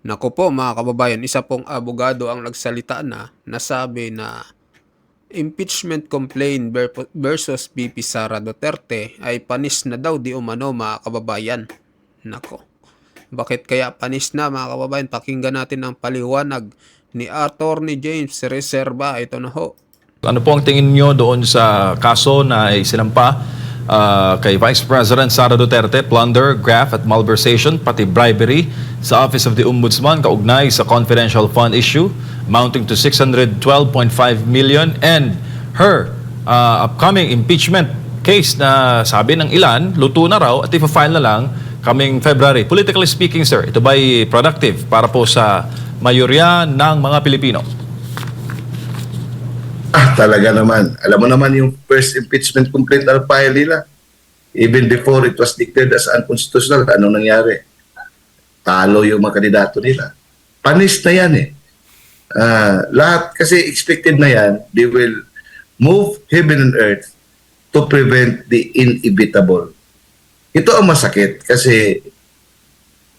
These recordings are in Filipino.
Naku po mga kababayan, isa pong abogado ang nagsalita na nasabi na impeachment complaint versus VP Sara Duterte ay panis na daw di umano mga kababayan. Nako, bakit kaya panis na mga kababayan? Pakinggan natin ang paliwanag ni Attorney James Reserva. Ito na ho. Ano po ang tingin nyo doon sa kaso na isinampa kay Vice President Sara Duterte, plunder, graft at malversation, pati bribery sa Office of the Ombudsman kaugnay sa confidential fund issue amounting to 612.5 million and her upcoming impeachment case na sabi ng ilan, luto na raw at ipa-file na lang coming February. Politically speaking, sir, ito ba'y productive para po sa mayorya ng mga Pilipino? Talaga naman. Alam mo naman yung first impeachment complaint na file nila. Even before it was declared as unconstitutional, anong nangyari? Talo yung mga kandidato nila. Panis na yan eh. Lahat kasi expected na yan, they will move heaven and earth to prevent the inevitable. Ito ang masakit kasi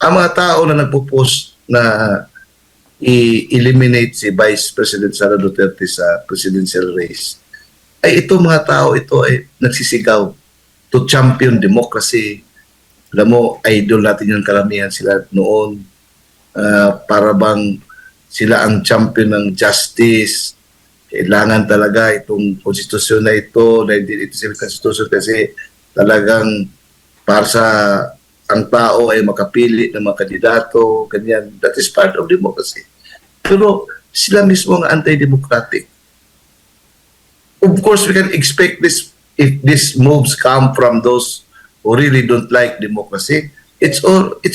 ang mga tao na nagpo-post na i-eliminate si Vice President Sara Duterte sa presidential race, ay itong mga tao ito ay nagsisigaw to champion democracy. Alam mo, idol natin yung karamihan sila noon. Para bang sila ang champion ng justice. Kailangan talaga itong konstitusyon na ito, 1987 Constitution, kasi talagang para sa ang tao ay makapili ng mga kandidato, ganyan. That is part of democracy. Pero sila mismo ang anti-democratic. Of course, we can expect this if these moves come from those who really don't like democracy. It's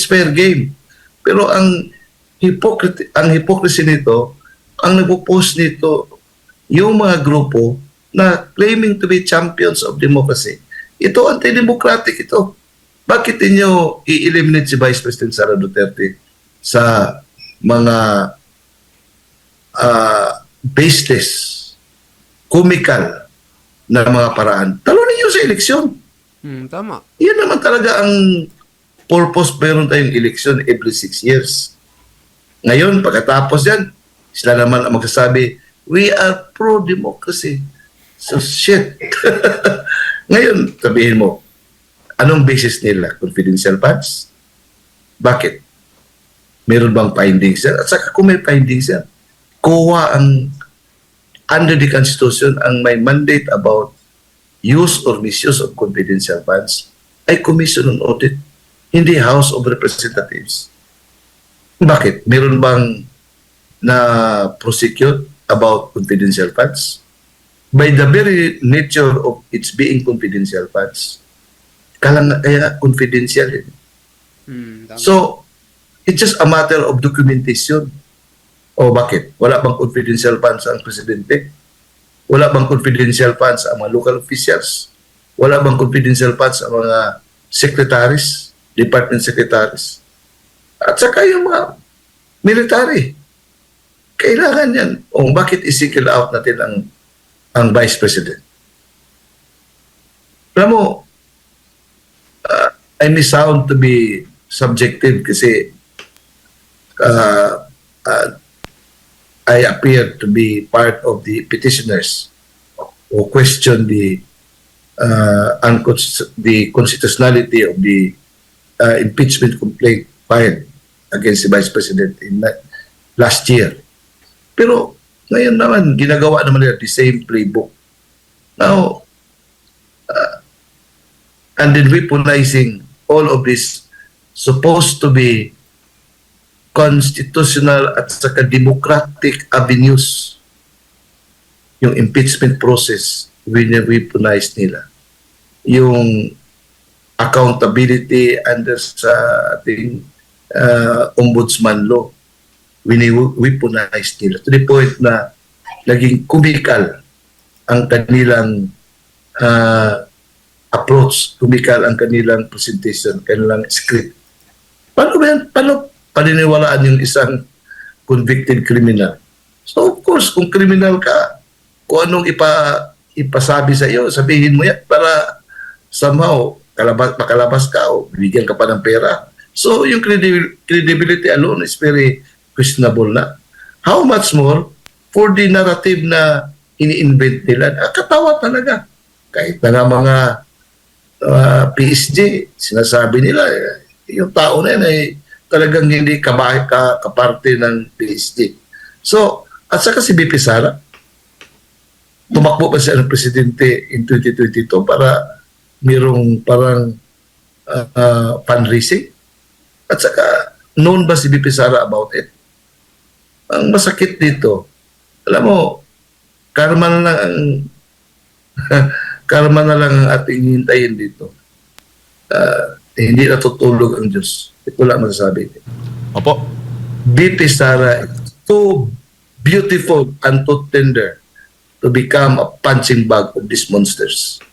fair game. Pero ang hypocrisy nito, ang nagpo-post nito, yung mga grupo na claiming to be champions of democracy. Ito anti-democratic ito. Bakit inyo i-eliminate si Vice President Sara Duterte sa mga baseless, comical na mga paraan? Talunin nyo sa eleksyon. Tama. Yan naman talaga ang purpose. Meron tayong eleksyon every 6 years. Ngayon, pagkatapos yan, sila naman ang magsasabi, we are pro-democracy. So, shit. Ngayon, sabihin mo, anong basis nila? Confidential funds? Bakit? Meron bang findings yan? At saka kung may findings yan, COA ang under the Constitution ang may mandate about use or misuse of confidential funds ay Commission on Audit, hindi House of Representatives. Bakit? Meron bang na prosecute about confidential funds? By the very nature of its being confidential funds, kaya confidential yun. So, it's just a matter of documentation. O bakit? Wala bang confidential funds ang presidente? Wala bang confidential funds ang mga local officials? Wala bang confidential funds ang mga secretaries, department secretaries? At saka yung mga military. Kailangan yan. O bakit i-single out natin ang vice president? Alam mo, I may sound to be subjective kasi I appear to be part of the petitioners who question the constitutionality of the impeachment complaint filed against the Vice President in last year. Pero ngayon naman, ginagawa naman nila the same playbook. Now, and then weaponizing all of this supposed to be constitutional at saka democratic avenues, yung impeachment process, weaponize nila. Yung accountability under sa ating ombudsman law, weaponize nila. To the point na naging comical ang kanilang approach, comical ang kanilang presentation, kanilang script. Paano ba yan? Paano paniniwalaan yung isang convicted criminal? So of course, kung criminal ka, kung anong ipasabi sa iyo, sabihin mo yan para somehow makalabas ka o bibigyan ka pa ng pera So yung credibility alone is very questionable na. How much more for the narrative na ini-invent nila? Nakakatawa talaga. Kahit na nga mga PSG, sinasabi nila, yung tao na yan ay talagang hindi kaparte ng PSG. So, at saka si BP Sara, tumakbo pa siya ng presidente in 2022 para mayroong parang fundraising. At saka, known ba si BP Sara about it? Ang masakit dito, alam mo, karma na lang ang karma na lang ang ating hintayin dito. Hindi natutulog ang Diyos. Ito lang masasabi. Opo. BP Sara is too beautiful and too tender to become a punching bag of these monsters.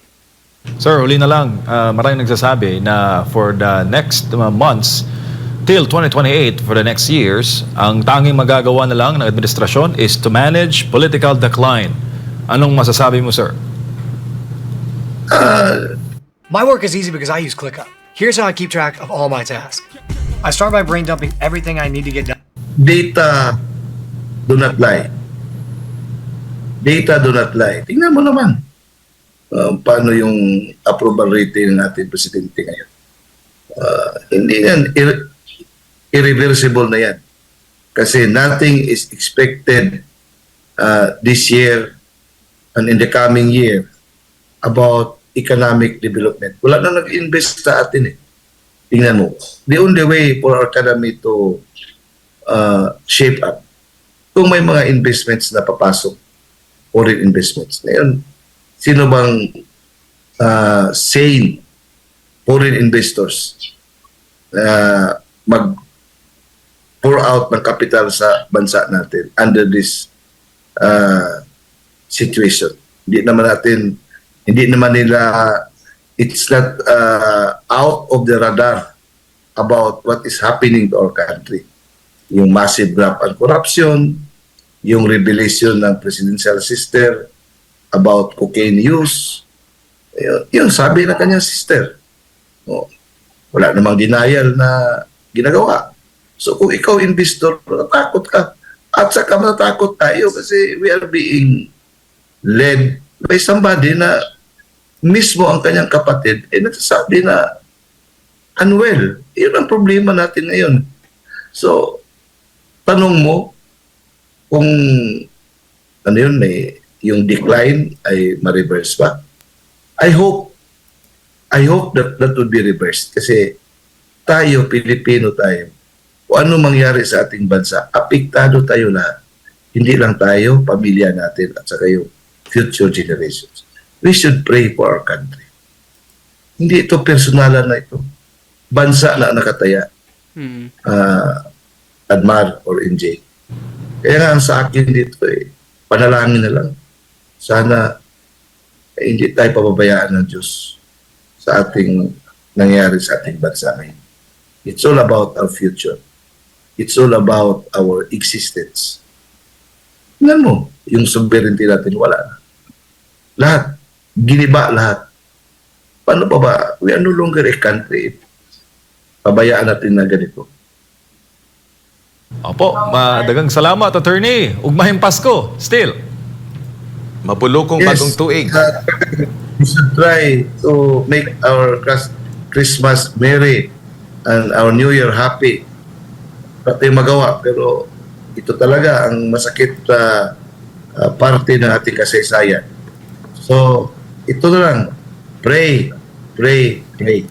Sir, uli na lang, maraming nagsasabi na for the next months, till 2028, for the next years, ang tanging magagawa na lang ng administrasyon is to manage political decline. Anong masasabi mo, sir? My work is easy because I use ClickUp. Here's how I keep track of all my tasks. I start by brain dumping everything I need to get done. Data do not lie. Data do not lie. Tingnan mo naman paano yung approval rating ng ating presidente ngayon. Hindi yan, irreversible na yan. Kasi nothing is expected this year and in the coming year about economic development. Wala na nag-invest sa atin eh. Tingnan mo. The only way for our economy to shape up, kung may mga investments na papasok, foreign investments. Ngayon, sino bang sane foreign investors mag-pour out ng capital sa bansa natin under this situation? Hindi naman nila, it's not out of the radar about what is happening to our country. Yung massive drop on corruption, yung revelation ng presidential sister about cocaine use, yung sabi ng kanyang sister. Wala namang denial na ginagawa. So kung ikaw investor, natakot ka. At saka matatakot tayo kasi we are being led by somebody na mismo ang kanyang kapatid nagsasabi na unwell. Yun ang problema natin ngayon. So, tanong mo kung ano yun, yung decline ay ma-reverse pa. I hope that would be reversed kasi tayo, Pilipino tayo, kung ano mangyari sa ating bansa, apektado tayo lahat. Hindi lang tayo, pamilya natin at saka yung future generations. We should pray for our country. Hindi ito personalan na ito. Bansa na nakataya. Admar or NJ. Kaya nga sa akin dito panalangin na lang. Sana hindi tayo pababayaan ng Diyos sa ating nangyari sa ating bansa ngayon. It's all about our future. It's all about our existence. Tingnan mo, yung sovereignty natin wala na. Lahat. Giniba lahat. Paano pa ba? We are no longer a country. Pabayaan natin na ganito. Opo, dagang salamat, attorney. Ugmahing Pasko, still. Mapulokong bagong tuig. We should try to make our Christmas merry and our New Year happy. Pati magawa, pero ito talaga ang masakit parte ng ating kasaysayan. So, ito na lang. Pray, pray, pray.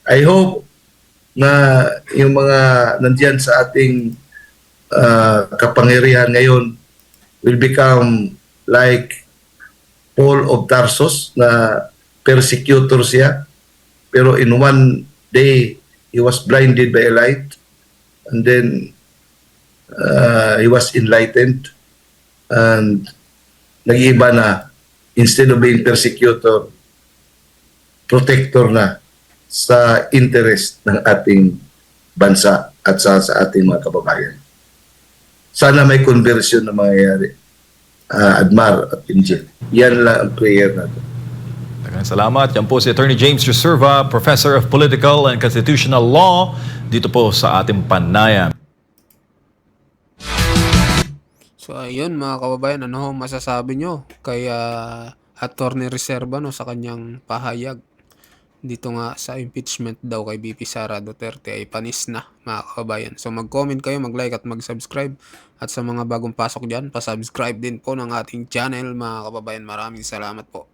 I hope na yung mga nandiyan sa ating kapangyarihan ngayon will become like Paul of Tarsus na persecutor siya. Pero in one day, he was blinded by a light and then he was enlightened and nag-iba na. Instead of being persecutor, protector na sa interest ng ating bansa at sa ating mga kababayan. Sana may conversion na mangyayari. Admar at Injil. Yan lang ang prayer natin. Dagang salamat. Yan po si Attorney James Reserva, Professor of Political and Constitutional Law dito po sa ating panayam. So ayun mga kababayan, ano ho masasabi nyo kay Attorney Reserva no, sa kanyang pahayag dito nga sa impeachment daw kay BP Sara Duterte ay panis na mga kababayan. So mag-comment kayo, mag-like at mag-subscribe, at sa mga bagong pasok dyan, pa-subscribe din po ng ating channel mga kababayan. Maraming salamat po.